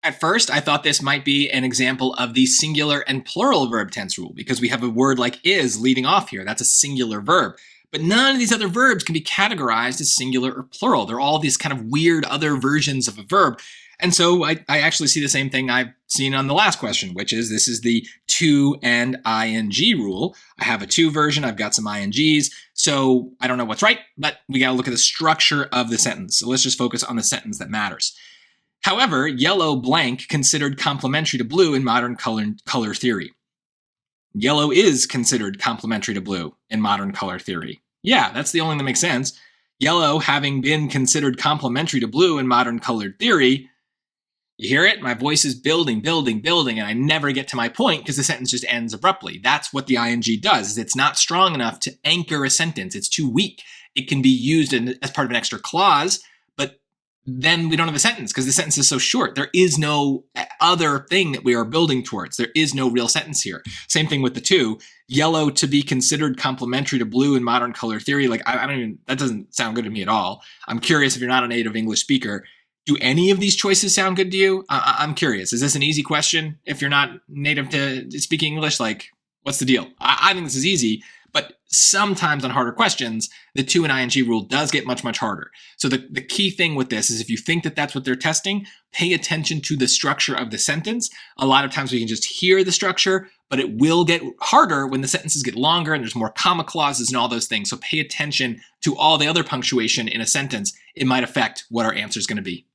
At first, I thought this might be an example of the singular and plural verb tense rule because we have a word like is leading off here. That's a singular verb. But none of these other verbs can be categorized as singular or plural. They're all these kind of weird other versions of a verb. And so I actually see the same thing I've seen on the last question, which is this is the to and ing rule. I have a to version. I've got some ings. So I don't know what's right, but we got to look at the structure of the sentence. So let's just focus on the sentence that matters. However, yellow blank considered complementary to blue in modern color theory. Yellow is considered complementary to blue in modern color theory. Yeah, that's the only thing that makes sense. Yellow having been considered complementary to blue in modern colored theory. You hear it? My voice is building, and I never get to my point because the sentence just ends abruptly. That's what the ing does, is it's not strong enough to anchor a sentence. It's too weak. It can be used as part of an extra clause, but then we don't have a sentence because the sentence is so short. There is no other thing that we are building towards. There is no real sentence here. Same thing with the to. Yellow to be considered complementary to blue in modern color theory. Like, I don't even, that doesn't sound good to me at all. I'm curious if you're not a native English speaker, do any of these choices sound good to you? I'm curious. Is this an easy question? If you're not native to speaking English, like, what's the deal? I think this is easy, but sometimes on harder questions, the to and ing rule does get much, much harder. So the key thing with this is if you think that that's what they're testing, pay attention to the structure of the sentence. A lot of times we can just hear the structure, but it will get harder when the sentences get longer and there's more comma clauses and all those things. So pay attention to all the other punctuation in a sentence. It might affect what our answer is going to be.